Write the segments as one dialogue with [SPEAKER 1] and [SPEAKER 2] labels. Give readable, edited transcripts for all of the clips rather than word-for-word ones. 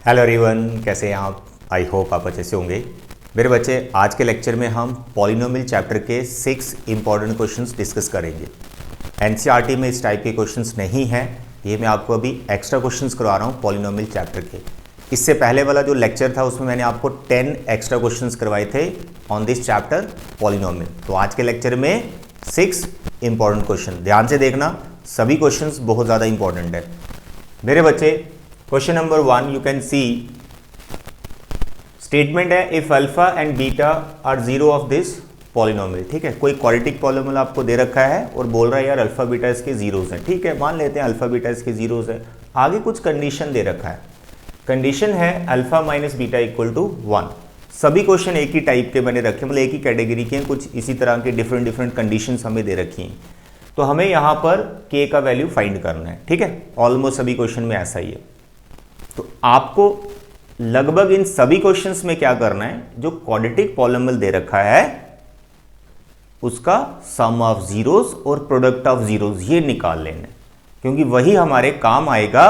[SPEAKER 1] Hello everyone, कैसे हैं आप? आई होप आप अच्छे से होंगे। मेरे बच्चे, आज के लेक्चर में हम पॉलिनोमियल चैप्टर के 6 इंपॉर्टेंट क्वेश्चंस डिस्कस करेंगे। एनसीईआरटी में इस टाइप के क्वेश्चंस नहीं हैं, ये मैं आपको अभी एक्स्ट्रा क्वेश्चंस करवा रहा हूँ पॉलिनोमियल चैप्टर के। इससे पहले वाला जो लेक्चर था उसमें मैंने आपको 10 एक्स्ट्रा क्वेश्चंस करवाए थे ऑन दिस चैप्टर पॉलिनोमियल। तो आज के लेक्चर में 6 इंपॉर्टेंट क्वेश्चन ध्यान से देखना, सभी क्वेश्चंस बहुत ज़्यादा इंपॉर्टेंट है मेरे बच्चे। Question number 1 you can see, statement है if alpha and beta are zero of this polynomial. ठीक है, कोई क्वाड्रेटिक पॉलिनोमियल आपको दे रखा है और बोल रहा है यार अल्फा बीटा इसके जीरोस हैं। ठीक है, मान लेते हैं अल्फा बीटा इसके जीरोस है। आगे कुछ कंडीशन दे रखा है, कंडीशन है alpha minus beta equal to 1। सभी क्वेश्चन एक ही टाइप के बने रखे, मतलब एक ही कैटेगरी के हैं, कुछ इसी तरह के डिफरेंट कंडीशंस हमें दे रखी हैं। तो हमें यहाँ पर k का वैल्यू फाइंड करना है। ठीक है, ऑलमोस्ट सभी क्वेश्चन में ऐसा ही है। तो आपको लगभग इन सभी क्वेश्चंस में क्या करना है, जो क्वाड्रेटिक पॉलिनोमियल दे रखा है उसका सम ऑफ जीरोस और प्रोडक्ट ऑफ जीरोस ये निकाल लेना है, क्योंकि वही हमारे काम आएगा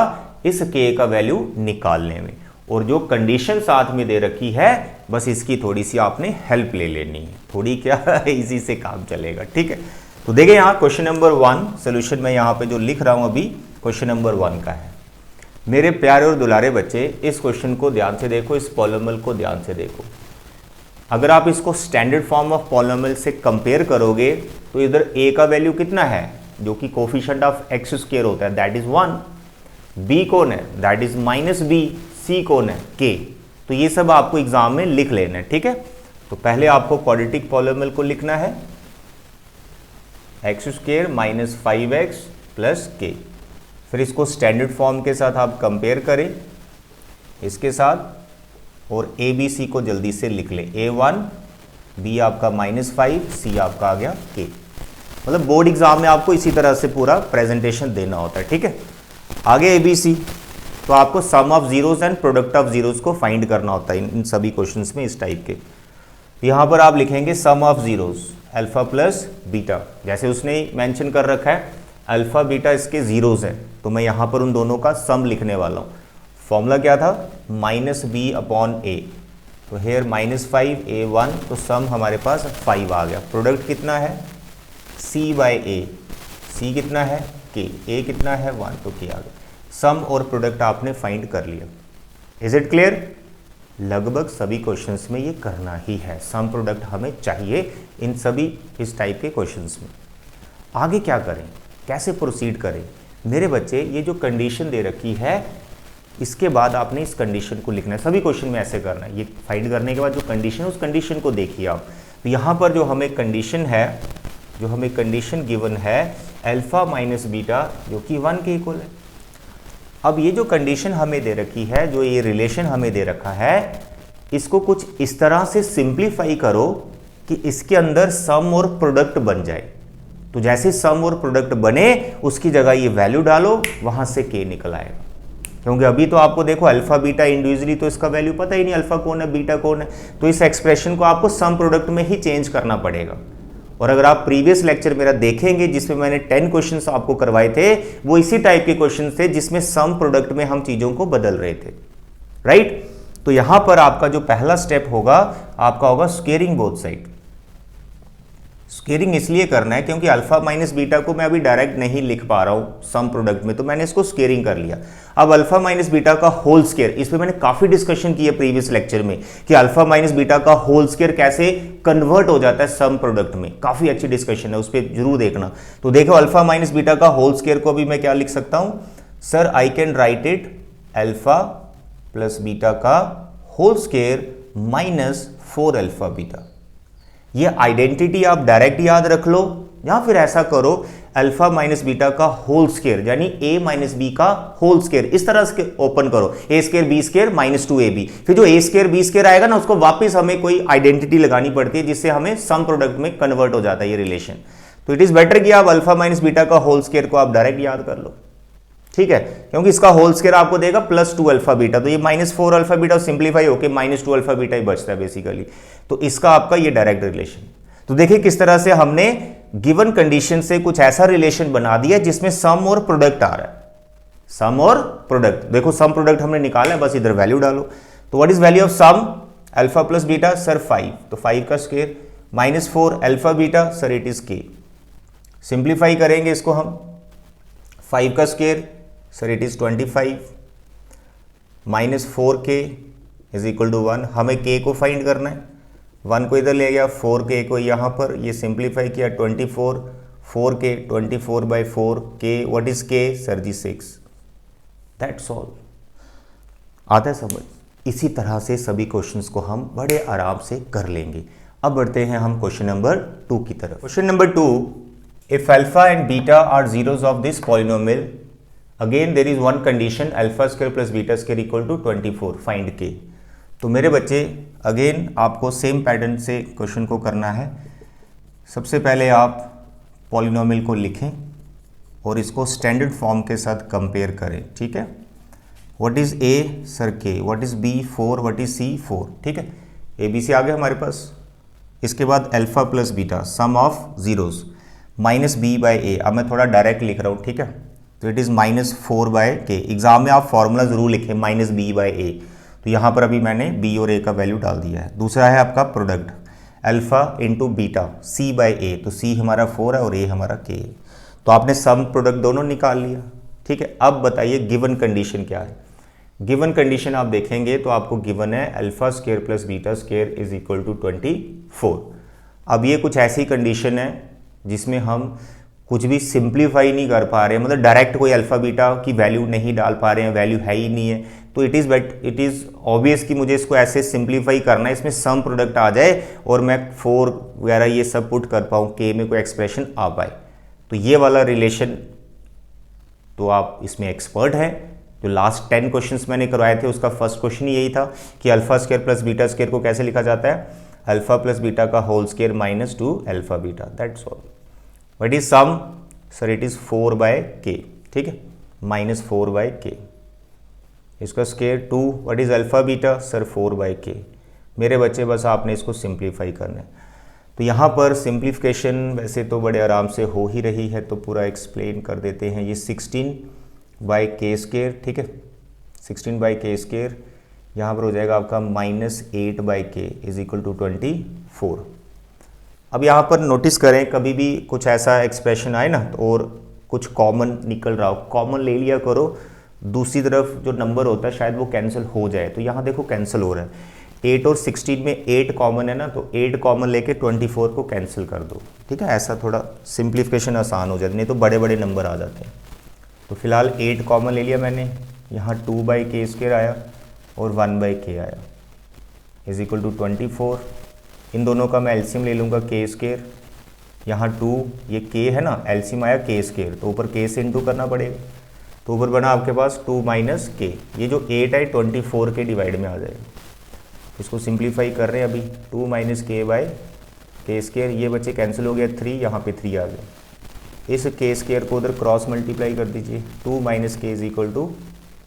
[SPEAKER 1] इस k का वैल्यू निकालने में। और जो कंडीशन साथ में दे रखी है बस इसकी थोड़ी सी आपने हेल्प ले लेनी है, थोड़ी क्या इसी से काम चलेगा। ठीक है, तो देखिए यहाँ क्वेश्चन नंबर 1 सोल्यूशन में यहाँ पे जो लिख रहा हूं अभी क्वेश्चन नंबर 1 का है। मेरे प्यारे और दुलारे बच्चे, इस क्वेश्चन को ध्यान से देखो, इस पॉलिनोमियल को ध्यान से देखो। अगर आप इसको स्टैंडर्ड फॉर्म ऑफ पॉलिनोमियल से कंपेयर करोगे तो इधर a का वैल्यू कितना है, जो कि कोफिशिएंट ऑफ एक्स स्क्वायर होता है, दैट इज 1। b कौन है, that is minus b। c कौन है, k। तो ये सब आपको एग्जाम में लिख लेना है। ठीक है, तो पहले आपको क्वाड्रेटिक पॉलिनोमियल को लिखना है x square minus 5x plus k। फिर इसको स्टैंडर्ड फॉर्म के साथ आप कंपेयर करें इसके साथ, और a b c को जल्दी से लिख लें। a1 b आपका -5, c आपका आ गया k। मतलब बोर्ड एग्जाम में आपको इसी तरह से पूरा प्रेजेंटेशन देना होता है। ठीक है, आगे a b c, तो आपको sum of zeros and product of zeros को फाइंड करना होता है इन सभी क्वेश्चंस में इस टाइप के। यहाँ पर आप लिखेंगे sum of zeros alpha plus beta, जैसे उसने मेंशन कर रखा है अल्फा बीटा इसके जीरोस हैं, तो मैं यहाँ पर उन दोनों का सम लिखने वाला हूँ। फॉर्मूला क्या था, -b/a। तो हेयर -5 a1, तो सम हमारे पास 5 आ गया। प्रोडक्ट कितना है, c/a, c कितना है k, a कितना है 1, तो k आ गया। सम और प्रोडक्ट आपने फाइंड कर लिया। Is it clear? लगभग सभी क्वेश्चंस में ये करना ही है, सम प्रोडक्ट हमें चाहिए इन सभी इस टाइप के क्वेश्चंस में। आगे क्या करें, कैसे प्रोसीड करें मेरे बच्चे? ये जो कंडीशन दे रखी है इसके बाद आपने इस कंडीशन को लिखना है, सभी क्वेश्चन में ऐसे करना है। ये फाइंड करने के बाद जो कंडीशन है उस कंडीशन को देखिए आप। तो यहाँ पर जो हमें कंडीशन है, जो हमें कंडीशन गिवन है अल्फा माइनस बीटा जो कि 1 के इक्वल है। अब ये जो कंडीशन हमें दे रखी है, जो ये रिलेशन हमें दे रखा है, इसको कुछ इस तरह से सिंप्लीफाई करो कि इसके अंदर सम और प्रोडक्ट बन जाए। तो जैसे सम और प्रोडक्ट बने उसकी जगह ये वैल्यू डालो, वहां से k निकल आएगा। क्योंकि अभी तो आपको देखो अल्फा बीटा इंडिविजुअली तो इसका वैल्यू पता ही नहीं, अल्फा कौन है बीटा कौन है, तो इस एक्सप्रेशन को आपको सम प्रोडक्ट में ही चेंज करना पड़ेगा। और अगर आप प्रीवियस लेक्चर मेरा देखेंगे जिसमें मैंने 10 क्वेश्चंस आपको करवाए थे, वो इसी टाइप के क्वेश्चन थे जिसमें सम प्रोडक्ट में हम चीजों को बदल रहे थे। राइट, तो यहां पर आपका जो पहला स्टेप होगा आपका होगा स्क्वेयरिंग बोथ साइड। स्क्वेयरिंग इसलिए करना है क्योंकि अल्फा माइनस बीटा को मैं अभी डायरेक्ट नहीं लिख पा रहा हूं सम प्रोडक्ट में, तो मैंने इसको स्क्वेयरिंग कर लिया। अब अल्फा माइनस बीटा का होल स्क्वायर, इस पे मैंने काफी डिस्कशन की है प्रीवियस लेक्चर में कि अल्फा माइनस बीटा का होल स्क्वायर कैसे कन्वर्ट हो जाता है सम प्रोडक्ट में। काफी अच्छी डिस्कशन है, उस पर जरूर देखना। तो देखो अल्फा माइनस बीटा का होल स्क्वायर को अभी मैं क्या लिख सकता हूं, sir I can write it alpha plus beta का whole square minus 4 alpha beta. ये आइडेंटिटी आप डायरेक्ट याद रख लो, या फिर ऐसा करो अल्फा माइनस बीटा का होल स्क्वायर यानी a माइनस बी का होल स्क्वायर, इस तरह से ओपन करो a square b square minus 2ab। फिर जो a स्क्वायर b स्क्वायर आएगा ना उसको वापस हमें कोई आइडेंटिटी लगानी पड़ती है जिससे हमें सम प्रोडक्ट में कन्वर्ट हो जाता है ये रिलेशन। तो इट इज बेटर कि आप अल्फा माइनस बीटा का होल स्क्वायर को आप डायरेक्ट याद कर लो। ठीक है, क्योंकि इसका होल स्क्वायर आपको देगा +2 अल्फा बीटा, तो ये -4 अल्फा बीटा सिंप्लीफाई होकर -2 अल्फा बीटा ही बचता है बेसिकली। तो इसका आपका ये डायरेक्ट रिलेशन। तो देखिए किस तरह से हमने गिवन कंडीशन से कुछ ऐसा रिलेशन बना दिया जिसमें सम और प्रोडक्ट आ रहा है। सम और प्रोडक्ट। देखो सम प्रोडक्ट हमने निकाला है, बस इधर वैल्यू डालो। तो what is value of sum alpha plus beta? Sir 5, तो 5 का square minus 4 alpha beta, sir it is k. Simplify करेंगे इसको हम, 5 का square sir it is 25 minus 4k is equal to 1। हमें k को फाइंड करना है, 1 को इधर ले गया, 4k को यहाँ पर, ये सिंप्लीफाई किया 24, 4k 24/4 k, what is k? Sir ji 6। That's all. आता है समझ? इसी तरह से सभी क्वेश्चंस को हम बड़े आराम से कर लेंगे। अब बढ़ते हैं हम क्वेश्चन नंबर 2 की तरफ। Question number 2, if alpha and beta are zeros of this polynomial, again there is one condition, alpha square plus beta square equal to 24, find k. तो मेरे बच्चे अगेन आपको सेम पैटर्न से क्वेश्चन को करना है। सबसे पहले आप पॉलिनोमियल को लिखें और इसको स्टैंडर्ड फॉर्म के साथ कंपेयर करें, ठीक है। What is a? Sir k. What is b? 4। What is c? 4, ठीक है। ए बी सी आ गया हमारे पास। इसके बाद alpha plus beta, sum of zeros, minus b by a. अब मैं थोड़ा डायरेक्ट लिख रहा हूँ, ठीक है। तो it is minus 4/k। Exam में आप फॉर्मूला जरूर लिखें, माइनस बी बाई ए। तो यहाँ पर अभी मैंने बी और ए का वैल्यू डाल दिया है। दूसरा है आपका product, alpha into beta, c by a. तो सी हमारा 4 है और ए हमारा के है। तो आपने सम प्रोडक्ट दोनों निकाल लिया, ठीक है। अब बताइए गिवन कंडीशन क्या है। गिवन कंडीशन आप देखेंगे तो आपको गिवन है alpha square plus beta square is equal to 24। अब ये कुछ ऐसी कंडीशन है जिसमें हम कुछ भी सिंप्लीफाई नहीं कर पा रहे हैं, मतलब डायरेक्ट कोई अल्फा बीटा की वैल्यू नहीं डाल पा रहे हैं, वैल्यू है ही नहीं है। तो इट इज़ ऑब्वियस कि मुझे इसको ऐसे सिंप्लीफाई करना है, इसमें सम प्रोडक्ट आ जाए और मैं 4 वगैरह ये सब पुट कर पाऊँ, के में कोई एक्सप्रेशन आ पाए। तो ये वाला रिलेशन तो आप इसमें एक्सपर्ट हैं। जो लास्ट 10 क्वेश्चंस मैंने करवाए थे उसका फर्स्ट क्वेश्चन यही था कि alpha square plus beta square को कैसे लिखा जाता है? अल्फा प्लस बीटा का whole square minus 2 alpha beta, that's all. What is sum? Sir it is 4/k, ठीक है, माइनस 4/k। इसका square 2। What is alpha beta? Sir 4/k। मेरे बच्चे बस आपने इसको सिंप्लीफाई करना है। तो यहाँ पर सिंप्लीफिकेशन वैसे तो बड़े आराम से हो ही रही है, तो पूरा एक्सप्लेन कर देते हैं। ये 16/k स्क्वायर, ठीक है, 16/k स्क्वायर यहाँ पर हो जाएगा आपका minus 8/k is equal to 24। अब यहाँ पर नोटिस करें, कभी भी कुछ ऐसा एक्सप्रेशन आए ना और कुछ कॉमन निकल रहा हो, कॉमन ले लिया करो। दूसरी तरफ जो नंबर होता है शायद वो कैंसिल हो जाए। तो यहाँ देखो कैंसिल हो रहा है, 8 और 16 में 8 कॉमन है ना, तो 8 कॉमन लेके 24 को कैंसिल कर दो, ठीक है। ऐसा थोड़ा सिंप्लीफिकेशन आसान हो जाती, नहीं तो बड़े बड़े नंबर आ जाते हैं। तो फिलहाल 8 कॉमन ले लिया मैंने, यहाँ 2/k स्क्वायर आया और 1/k आया इज इक्वल टू 24। इन दोनों का मैं एलसीएम ले लूँगा, k स्क्वायर, यहाँ 2, ये k है ना, एलसीएम आया k स्क्वायर, तो ऊपर k से इंटू करना पड़ेगा। तो ऊपर बना आपके पास 2 माइनस k, ये जो 8 है 24 के डिवाइड में आ जाएगा। इसको सिंप्लीफाई कर रहे हैं अभी, 2 माइनस k/k स्क्वायर, ये बच्चे कैंसिल हो गया, 3 यहाँ पे 3 आ गया। इस k स्क्वायर को उधर क्रॉस मल्टीप्लाई कर दीजिए, 2 minus k is equal to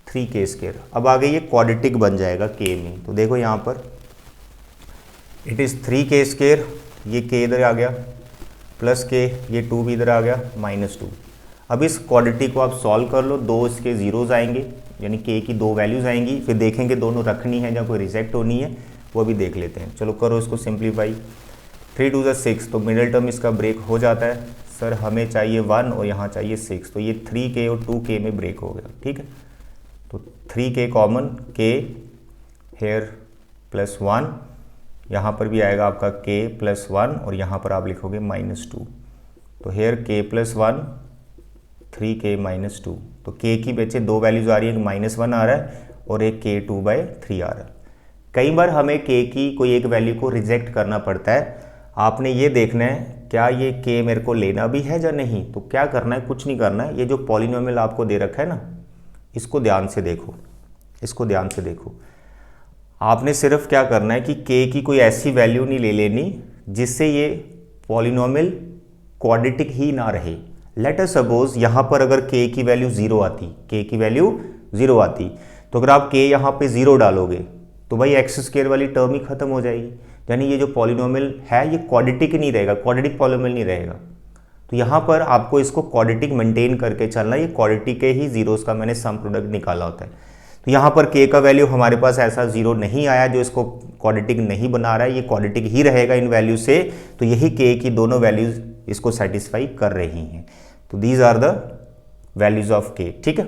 [SPEAKER 1] 3k square. अब आगे ये क्वाड्रेटिक बन जाएगा k में। तो देखो यहाँ पर इट इज़ 3k स्क्वायर, ये k इधर आ गया, प्लस k, ये 2 भी इधर आ गया, माइनस 2। अब इस क्वाड्रेटिक को आप सॉल्व कर लो, 2 इसके जीरोज आएंगे, यानी k की 2 वैल्यूज़ आएंगी। फिर देखेंगे दोनों रखनी है या कोई रिजेक्ट होनी है, वो भी देख लेते हैं। चलो करो इसको सिंप्लीफाई। 3 2 6, तो मिडिल टर्म इसका ब्रेक हो जाता है। सर हमें चाहिए 1 और यहाँ चाहिए 6, तो ये 3k और 2k में ब्रेक हो गया, ठीक है। तो 3k common, k here plus 1, यहाँ पर भी आएगा आपका k प्लस 1 और यहाँ पर आप लिखोगे माइनस 2। तो hair k plus 1, 3k minus 2। तो k की बच्चे 2 वैल्यूज आ रही है, एक -1 आ रहा है और एक k 2/3 आ रहा है। कई बार हमें k की कोई एक वैल्यू को रिजेक्ट करना पड़ता है। आपने ये देखना है क्या ये k मेरे को लेना भी है या नहीं। तो क्या करना है, कुछ नहीं करना है, ये जो पॉलिनोमियल आपको दे रखा है ना, इसको ध्यान से देखो, इसको ध्यान से देखो। आपने सिर्फ क्या करना है कि k की कोई ऐसी वैल्यू नहीं ले लेनी जिससे ये पॉलिनोमियल क्वाड्रेटिक ही ना रहे। लेट अस सपोज यहाँ पर अगर k की वैल्यू 0 आती, k की वैल्यू 0 आती, तो अगर आप k यहाँ पे 0 डालोगे तो भाई एक्स स्क्वायर वाली टर्म ही खत्म हो जाएगी। यानी ये जो पॉलिनोमियल है ये क्वाड्रेटिक नहीं रहेगा, क्वाड्रेटिक पॉलिनोमियल नहीं रहेगा। तो यहाँ पर आपको इसको क्वाड्रेटिक मेंटेन करके चलना, ये क्वाड्रेटिक के ही जीरोस का मैंने सम प्रोडक्ट निकाला होता है। तो यहाँ पर k का वैल्यू हमारे पास ऐसा जीरो नहीं आया जो इसको क्वाड्रेटिक नहीं बना रहा है, ये क्वाड्रेटिक ही रहेगा इन वैल्यू से, तो यही k की दोनों वैल्यूज इसको सेटिस्फाई कर रही हैं। तो these are the values of k, ठीक है।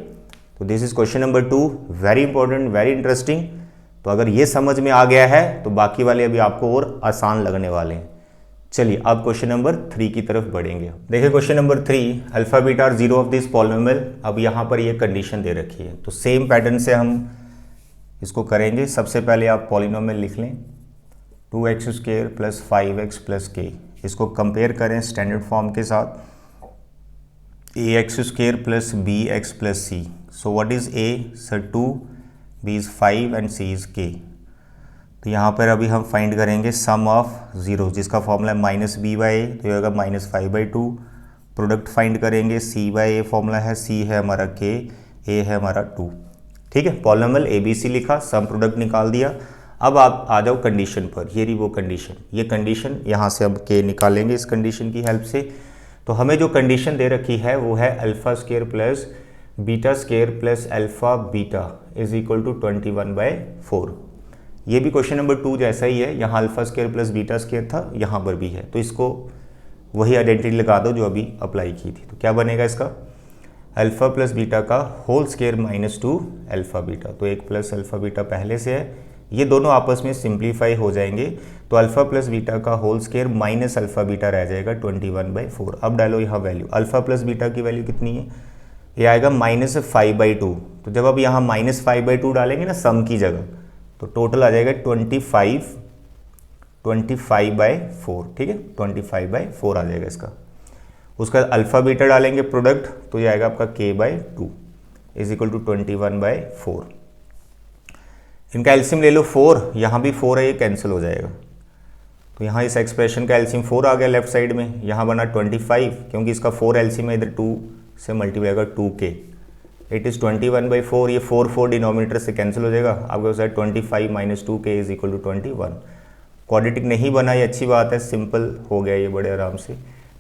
[SPEAKER 1] तो this is question number 2, very important, very interesting. तो अगर ये समझ में आ गया है तो बाकी वाले अभी आपको और आसान लगने वाले हैं। चलिए अब क्वेश्चन नंबर 3 की तरफ बढ़ेंगे। देखिए question number 3, alpha beta are zero of this polynomial. अब यहाँ पर ये कंडीशन दे रखी है, तो सेम पैटर्न से हम इसको करेंगे। सबसे पहले आप पॉलिनोमियल लिख लें 2x² + 5x + k। इसको कंपेयर करें स्टैंडर्ड फॉर्म के साथ, ax² + bx + c। So what is a? Sir 2, b is 5 and c is k। तो यहाँ पर अभी हम फाइंड करेंगे सम ऑफ जीरो, जिसका फॉर्मूला है -b/a, तो ये होगा -5/2। प्रोडक्ट फाइंड करेंगे, c/a फॉर्मूला है, c है हमारा k, a है हमारा 2, ठीक है। पॉलिनोमियल ABC लिखा, सम प्रोडक्ट निकाल दिया। अब आप आ जाओ कंडीशन पर, ये रही वो कंडीशन, ये कंडीशन यहाँ से अब k निकालेंगे इस कंडीशन की हेल्प से। तो हमें जो कंडीशन दे रखी है वो है α² + β² + alpha beta is equal to 21/4। ये भी क्वेश्चन नंबर 2 जैसा ही है, यहाँ α² + β² था, यहाँ पर भी है, तो इसको वही आइडेंटिटी लगा दो जो अभी अप्लाई की थी। तो क्या बनेगा इसका? α + बीटा का होल स्क्वायर -2 अल्फा बीटा, तो एक प्लस अल्फा बीटा पहले से है, ये दोनों आपस में सिंप्लीफाई हो जाएंगे, तो α + बीटा का whole square minus alpha beta रह जाएगा 21/4। अब डालो यहाँ वैल्यू, α + बीटा की वैल्यू कितनी है? ये आएगा -5/2। तो जब अब यहाँ -5/2 डालेंगे ना सम की जगह, तो टोटल आ जाएगा 25/4, ठीक है, 25/4 आ जाएगा इसका। उसका अल्फा बीटा डालेंगे प्रोडक्ट, तो ये आएगा आपका k/2 इज इक्वल टू 21/4। इनका एलसीएम ले लो 4, यहाँ भी 4 है, ये कैंसिल हो जाएगा। तो यहाँ इस एक्सप्रेशन का एलसीएम 4 आ गया लेफ्ट साइड में, यहाँ बना 25, क्योंकि इसका 4 एलसीएम है, इधर 2 से मल्टीप्लाई होगा 2k, इट इज़ 21/4। ये 4 डिनोमिनेटर से कैंसिल हो जाएगा, आपके पास 25 - 2k is equal to 21। Quadratic नहीं बना, ये अच्छी बात है, सिंपल हो गया ये बड़े आराम से।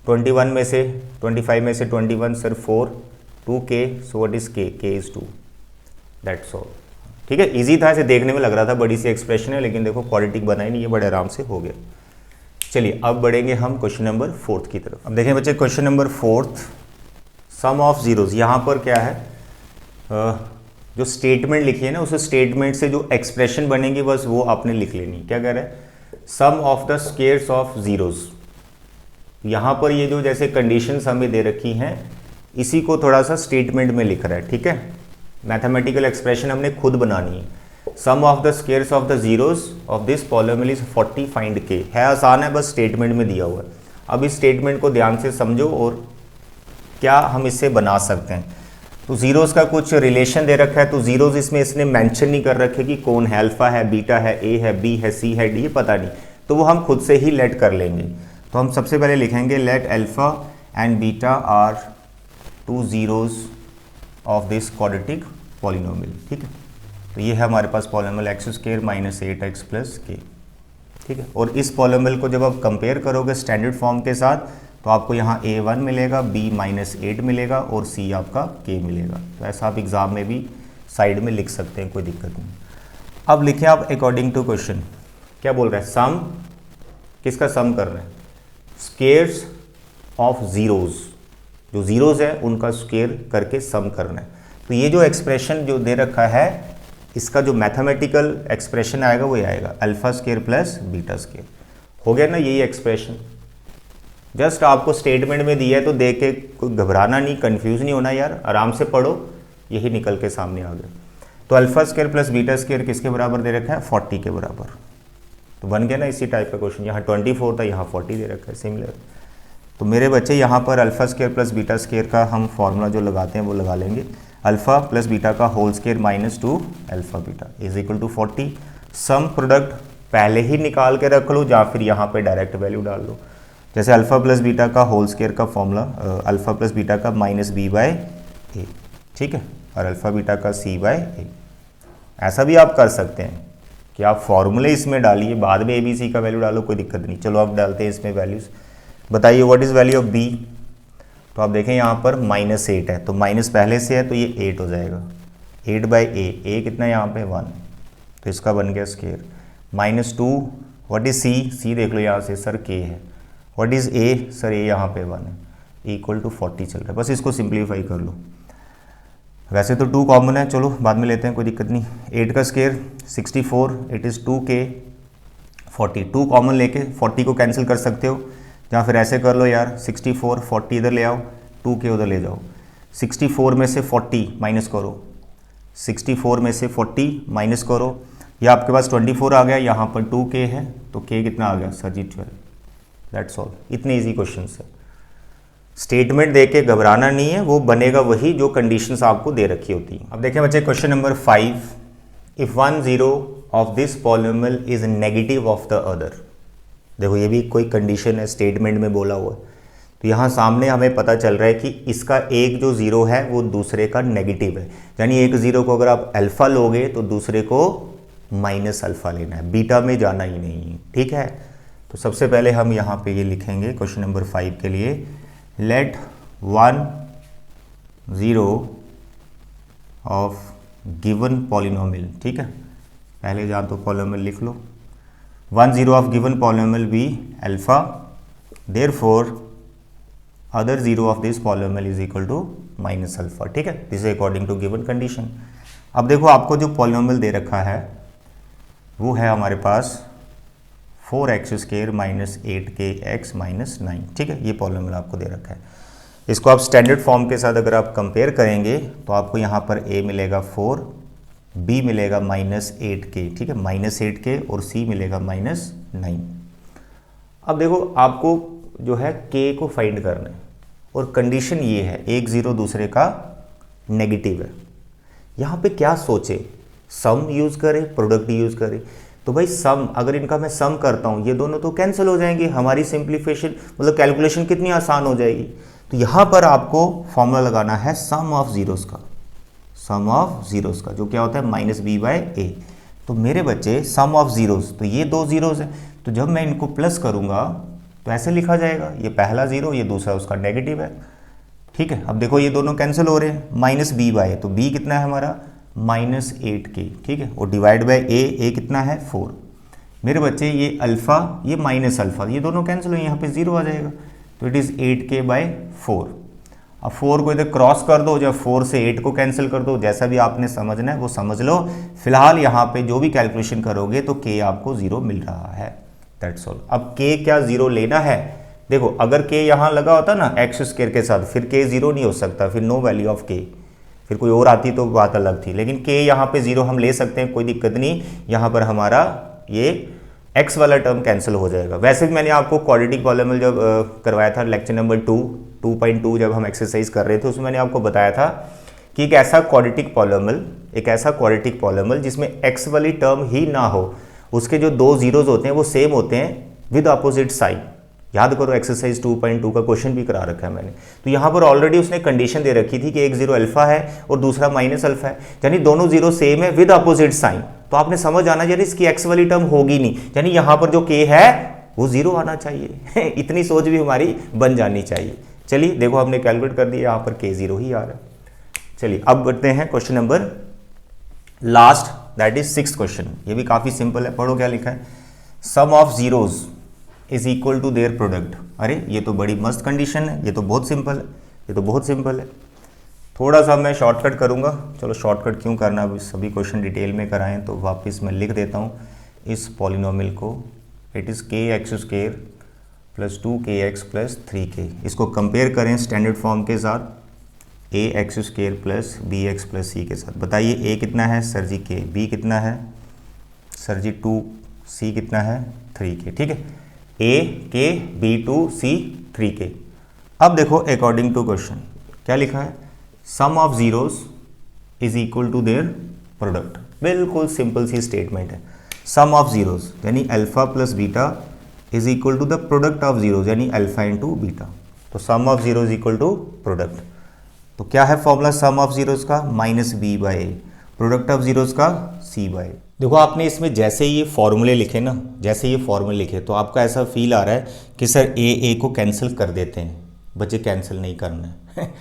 [SPEAKER 1] 25 में से 21 sir 4, 2k, so what is k is 2, that's all, ठीक है। इजी था, ऐसे देखने में लग रहा था बड़ी सी एक्सप्रेशन है, लेकिन देखो क्वाड्रेटिक बना ही नहीं, ये बड़े आराम से हो गया। चलिए अब बढ़ेंगे हम क्वेश्चन नंबर 4 की तरफ। अब देखें बच्चे question number 4, sum of zeros. यहाँ पर क्या है, जो स्टेटमेंट लिखी है ना, उस स्टेटमेंट से जो एक्सप्रेशन बनेगी बस वो आपने लिख लेनी। क्या कह रहा है? Sum of the squares of zeros. यहाँ पर ये जो जैसे कंडीशंस हमें दे रखी हैं, इसी को थोड़ा सा स्टेटमेंट में लिख रहा है, ठीक है। मैथमेटिकल एक्सप्रेशन हमने खुद बनानी है। Sum of the squares of the zeros of this polynomial is 40, find k। है आसान है, बस स्टेटमेंट में दिया हुआ है। अब इस स्टेटमेंट को ध्यान से समझो और क्या हम इससे बना सकते हैं। तो जीरोस का कुछ रिलेशन दे रखा है, तो जीरोस इसमें इसने मेंशन नहीं कर रखे कि कौन है, अल्फा है, बीटा है, ए है, बी है, सी है, डी, पता नहीं, तो वो हम खुद से ही लेट कर लेंगे। तो हम सबसे पहले लिखेंगे let alpha and beta are 2 zeros of this quadratic polynomial, ठीक है। तो ये है हमारे पास पॉलिनोमियल x² - 8x + k, ठीक है। और इस पॉलिनोमियल को जब आप कंपेयर करोगे स्टैंडर्ड फॉर्म के साथ, तो आपको यहाँ a1 मिलेगा, b -8 मिलेगा और c आपका k मिलेगा। तो ऐसा आप एग्जाम में भी साइड में लिख सकते हैं, कोई दिक्कत नहीं। अब लिखें आप अकॉर्डिंग टू क्वेश्चन, क्या बोल रहा है? सम, किसका सम कर रहे हैं? स्क्वायर्स ऑफ जीरोज, जो जीरोज है उनका स्क्वायर करके सम करना है। तो ये जो एक्सप्रेशन जो दे रखा है, इसका जो मैथमेटिकल एक्सप्रेशन आएगा वो आएगा α² + β²। हो गया ना यही एक्सप्रेशन। जस्ट आपको स्टेटमेंट में दिया है तो देख के कोई घबराना नहीं, कंफ्यूज नहीं होना यार, आराम से पढ़ो, यही निकल के सामने आ गया। तो α² + β² किसके बराबर दे रखा है? 40 के बराबर। तो बन गया ना इसी टाइप का क्वेश्चन। यहाँ 24 था, यहाँ 40 दे रखा है, सिमिलर। तो मेरे बच्चे यहाँ पर α² + β² का हम फॉर्मूला जो लगाते हैं वो लगा लेंगे। α + बीटा का whole square -2 alpha beta is equal to 40। Sum product पहले ही निकाल के रख लो या फिर यहाँ पे डायरेक्ट वैल्यू डाल लो। जैसे अल्फा प्लस बीटा का होल स्क्वायर का फॉर्मूला अल्फा प्लस बीटा का -b/a, ठीक है, और अल्फा बीटा का c/a। ऐसा भी आप कर सकते हैं कि आप फॉर्मूले इसमें डालिए, बाद में ABC का वैल्यू डालो, कोई दिक्कत नहीं। चलो अब डालते हैं इसमें वैल्यूज़। बताइए what is value of b? तो आप देखें यहाँ पर -8 है, तो माइनस पहले से है तो ये 8 हो जाएगा। 8/a, a कितना है यहाँ पे 1, तो इसका बन गया square. -2, what is c, c देख लो यहाँ से सर k है। What is a, sir a यहाँ पे 1 है, इक्वल टू 40 चल रहा है। बस इसको सिंप्लीफाई कर लो। वैसे तो 2 कॉमन है, चलो बाद में लेते हैं, कोई दिक्कत नहीं। 8 का square 64, it is 2k 40। 2 common लेके 40 को कैंसिल कर सकते हो, या फिर ऐसे कर लो यार, 64 40 इधर ले आओ, 2k उधर ले जाओ। 64 में से 40 माइनस करो, 64 में से 40 माइनस करो, ये आपके पास 24 आ गया, यहाँ पर 2k है, तो k कितना आ गया सर जी 12। That's all. इतने इजी क्वेश्चन है। स्टेटमेंट देके घबराना नहीं है, वो बनेगा वही जो कंडीशंस आपको दे रखी होती हैं। अब देखें बच्चे question number 5, if 1 0 of this polynomial is negative of the other. देखो ये भी कोई कंडीशन है, स्टेटमेंट में बोला हुआ है, तो यहाँ सामने हमें पता चल रहा है कि इसका एक जो ज़ीरो है वो दूसरे का नेगेटिव है, यानी एक ज़ीरो को अगर आप अल्फ़ा लोगे तो दूसरे को माइनस अल्फ़ा लेना है, बीटा में जाना ही नहीं, ठीक है। तो सबसे पहले हम यहाँ पे ये लिखेंगे क्वेश्चन नंबर 5 के लिए, लेट 1 0 ऑफ गिवन पॉलिनोमियल, ठीक है, पहले जहाँ तो पॉलिनोमियल लिख लो। 1 0 of given polynomial be alpha, therefore other 0 of this polynomial is equal to minus alpha, ठीक है, this is according to given condition. अब देखो आपको जो पॉलिनोमियल दे रखा है वो है हमारे पास 4x² माइनस 8kx माइनस 9, ठीक है, ये पॉलिनोमियल आपको दे रखा है। इसको आप स्टैंडर्ड फॉर्म के साथ अगर आप कंपेयर करेंगे तो आपको यहाँ पर a मिलेगा 4, b मिलेगा -8k, ठीक है, -8k, और c मिलेगा -9। अब देखो आपको जो है k को फाइंड करना है, और कंडीशन ये है एक ज़ीरो दूसरे का नेगेटिव है। यहाँ पे क्या सोचे, सम यूज़ करें प्रोडक्ट यूज़ करें? तो भाई सम, अगर इनका मैं सम करता हूँ ये दोनों तो कैंसिल हो जाएंगे, हमारी सिंप्लीफिकेशन मतलब कैलकुलेशन कितनी आसान हो जाएगी। तो यहाँ पर आपको फॉर्मूला लगाना है सम ऑफ ज़ीरोज़ का, सम ऑफ ज़ीरोज़ का जो क्या होता है -b/a। तो मेरे बच्चे सम ऑफ ज़ीरोज़, तो ये 2 ज़ीरोज़ है, तो जब मैं इनको प्लस करूँगा तो ऐसे लिखा जाएगा, ये पहला ज़ीरो ये दूसरा उसका नेगेटिव है, ठीक है। अब देखो ये दोनों कैंसिल हो रहे हैं, -b/a, तो b कितना है हमारा -8k, ठीक है, और डिवाइड बाय a कितना है 4। मेरे बच्चे ये अल्फ़ा ये माइनस अल्फ़ा ये दोनों कैंसिल हुए, यहाँ पे 0 आ जाएगा, तो इट इज़ 8k/4। अब 4 को इधर क्रॉस कर दो, जब 4 से 8 को कैंसिल कर दो, जैसा भी आपने समझना है वो समझ लो। फिलहाल यहाँ पे जो भी कैलकुलेशन करोगे तो k आपको 0 मिल रहा है, दैट्स ऑल। अब k क्या 0 लेना है? देखो अगर k यहाँ लगा होता ना x² के साथ, फिर k 0 नहीं हो सकता, फिर नो वैल्यू ऑफ k, फिर कोई और आती तो बात अलग थी, लेकिन k यहाँ पे 0 हम ले सकते हैं, कोई दिक्कत नहीं। यहाँ पर हमारा ये x वाला टर्म कैंसिल हो जाएगा। वैसे भी मैंने आपको क्वाड्रेटिक पॉलिनोमियल जब करवाया था लेक्चर नंबर 2.2 जब हम एक्सरसाइज कर रहे थे, उसमें मैंने आपको बताया था कि एक ऐसा क्वाड्रेटिक पॉलिनोमियल जिसमें x वाली टर्म ही ना हो, उसके जो 2 ज़ीरोज़ होते हैं वो सेम होते हैं विद अपोजिट साइन। याद करो एक्सरसाइज 2.2 का क्वेश्चन भी करा रखा है मैंने। तो यहाँ पर ऑलरेडी उसने कंडीशन दे रखी थी कि एक 0 अल्फा है और दूसरा माइनस अल्फा है, यानी दोनों जीरो सेम है विद अपोजिट साइन। तो आपने समझ आना यानी इसकी एक्स वाली टर्म होगी नहीं, यानी यहाँ पर जो k है वो 0 आना चाहिए इतनी सोच भी हमारी बन जानी चाहिए। चलिए देखो हमने कैलकुलेट कर दिया, यहाँ पर k 0 ही आ रहा है। चलिए अब बढ़ते हैं question number last, that is 6th question. ये भी काफ़ी सिंपल है, पढ़ो क्या लिखा है। Sum of zeros is equal to their product. अरे ये तो बड़ी मस्त कंडीशन है, ये तो बहुत सिंपल है, थोड़ा सा मैं शॉर्टकट करूँगा। चलो शॉर्टकट क्यों करना, अभी सभी क्वेश्चन डिटेल में कराएं तो वापस मैं लिख देता हूँ इस पॉलिनोमियल को। It is kx² plus 2kx plus 3k। इसको कंपेयर करें स्टैंडर्ड फॉर्म के साथ ax² plus bx plus c के साथ। बताइए a कितना है सर जी k, b कितना है सर जी 2, c कितना है 3k, ठीक है। a k b 2 c 3k। अब देखो अकॉर्डिंग टू क्वेश्चन क्या लिखा है, sum of zeros is equal to their product. बिल्कुल सिंपल सी स्टेटमेंट है। सम ऑफ जीरोस यानी alpha plus beta is equal to the product of zeros यानी अल्फा इंटू बीटा। तो sum of zero is equal to product. तो क्या है formula some of zeros का, -b/a, प्रोडक्ट ऑफ जीरोस का c/a। देखो आपने इसमें जैसे ये फॉर्मूले लिखे ना, जैसे ये फॉर्मूले लिखे तो आपको ऐसा फील आ रहा है कि सर a को कैंसिल कर देते हैं, बच्चे कैंसिल नहीं करना है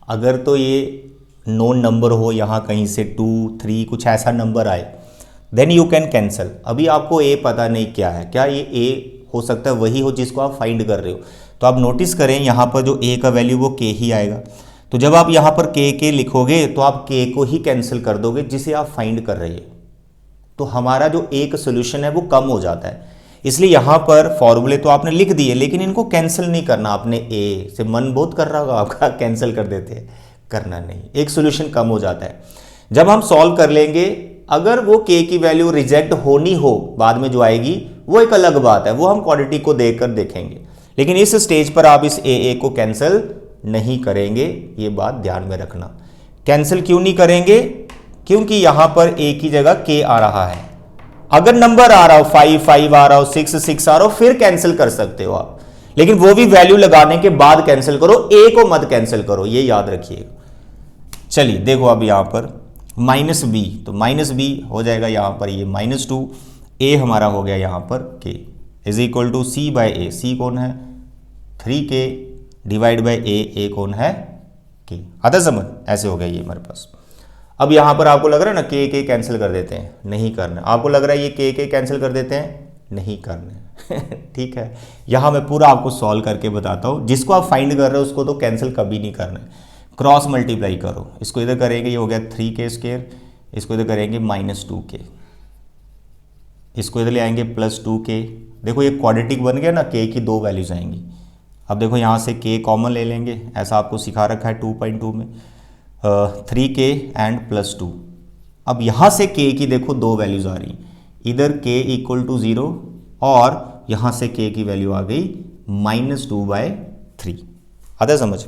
[SPEAKER 1] अगर तो ये नोन नंबर हो, यहाँ कहीं से 2 3 कुछ ऐसा नंबर आए, देन यू कैन कैंसिल। अभी आपको ए पता नहीं क्या है, क्या ये ए हो सकता है वही हो जिसको आप फाइंड कर रहे हो। तो आप नोटिस करें यहाँ पर जो ए का वैल्यू वो के ही आएगा। तो जब आप यहाँ पर के लिखोगे तो आप के को ही कैंसिल कर दोगे जिसे आप फाइंड कर रहे हो। तो हमारा जो ए का सोल्यूशन है वो कम हो जाता है। इसलिए यहाँ पर फॉर्मूले तो आपने लिख दिए, लेकिन इनको कैंसिल नहीं करना। आपने ए से मन बहुत कर रहा होगा आपका, कैंसिल कर देते हैं, करना नहीं, एक सोल्यूशन कम हो जाता है। जब हम सॉल्व कर लेंगे, अगर वो के की वैल्यू रिजेक्ट होनी हो बाद में जो आएगी वो एक अलग बात है, वो हम क्वांटिटी को देखकर देखेंगे। लेकिन इस स्टेज पर आप इस ए को कैंसिल नहीं करेंगे, ये बात ध्यान में रखना। कैंसिल क्यों नहीं करेंगे? क्योंकि यहां पर ए की जगह के आ रहा है। अगर नंबर आ रहा हो 5 5 आ रहा हो, 6 6 आ रहा हो, फिर कैंसिल कर सकते हो आप, लेकिन वो भी वैल्यू लगाने के बाद कैंसिल करो, ए को मत कैंसिल करो, ये याद रखिएगा। चलिए देखो अब यहां पर माइनस बी, तो माइनस बी हो जाएगा यहां पर ये -2, ए हमारा हो गया यहां पर k is equal to c by a. C कौन है? 3k डिवाइड बाय ए कौन है? के। आता समझ? ऐसे हो गया ये हमारे पास। अब यहां पर आपको लग रहा है ना के कैंसिल कर देते हैं, नहीं करना। आपको लग रहा है ये के कैंसिल कर देते हैं, नहीं करना ठीक है, यहां मैं पूरा आपको सॉल्व करके बताता हूं। जिसको आप फाइंड कर रहे हो उसको तो कैंसिल कभी नहीं करना है। क्रॉस मल्टीप्लाई करो, इसको इधर करेंगे ये हो गया 3k², इसको इधर करेंगे -2k, इसको इधर ले आएंगे +2k। देखो ये क्वाड्रेटिक बन गया ना, के की 2 वैल्यूज आएंगी। अब देखो यहाँ से के कॉमन ले लेंगे, ऐसा आपको सिखा रखा है 2.2 में, 3k एंड +2। अब यहाँ से के की देखो 2 वैल्यूज आ रही, इधर k = 0 और यहाँ से k की वैल्यू आ गई -2/3। आता समझ?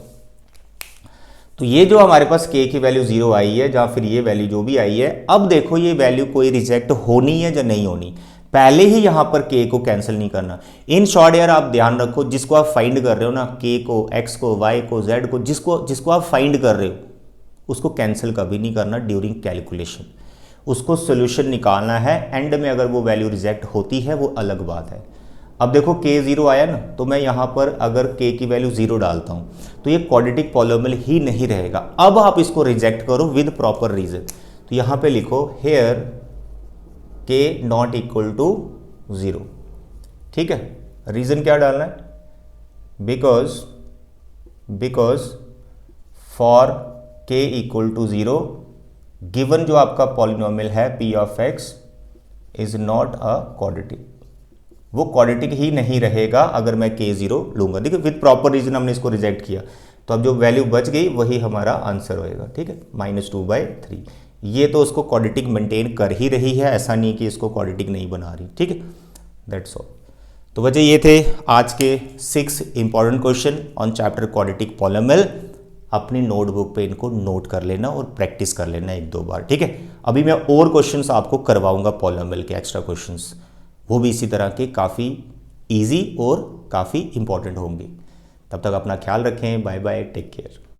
[SPEAKER 1] तो ये जो हमारे पास k की वैल्यू 0 आई है, या फिर ये वैल्यू जो भी आई है, अब देखो ये वैल्यू कोई रिजेक्ट होनी है या नहीं होनी, पहले ही यहां पर k को कैंसिल नहीं करना। इन शॉर्ट यार आप ध्यान रखो, जिसको आप फाइंड कर रहे हो ना, k को, x को, y को, z को, जिसको आप फाइंड कर रहे हो उसको कैंसिल कभी नहीं करना ड्यूरिंग कैलकुलेशन। उसको सोल्यूशन निकालना है, एंड में अगर वो वैल्यू रिजेक्ट होती है वो अलग बात है। अब देखो k 0 आया ना, तो मैं यहाँ पर अगर k की वैल्यू 0 डालता हूँ तो ये क्वाड्रेटिक पॉलिनोमियल ही नहीं रहेगा। अब आप इसको रिजेक्ट करो विद प्रॉपर रीजन। तो यहाँ पे लिखो here k not equal to 0, ठीक है। रीजन क्या डालना है? Because for k equal to 0 given जो आपका पॉलिनोमियल है p of x is not a quadratic, वो क्वाड्रेटिक ही नहीं रहेगा अगर मैं k 0 लूंगा। देखिए विद प्रॉपर रीजन हमने इसको रिजेक्ट किया, तो अब जो वैल्यू बच गई वही हमारा आंसर होएगा, ठीक है, -2/3। ये तो उसको क्वाड्रेटिक मेंटेन कर ही रही है, ऐसा नहीं कि इसको क्वाड्रेटिक नहीं बना रही, ठीक है, दैट्स ऑल। तो बच्चे ये थे आज के 6 important question on chapter quadratic polynomial. अपनी नोटबुक पे इनको नोट कर लेना और प्रैक्टिस कर लेना 1-2 बार, ठीक है। अभी मैं और क्वेश्चंस आपको करवाऊंगा पॉलिनोमियल के, एक्स्ट्रा क्वेश्चंस, वो भी इसी तरह के काफ़ी इजी और काफ़ी इंपॉर्टेंट होंगे। तब तक अपना ख्याल रखें, बाय बाय, टेक केयर।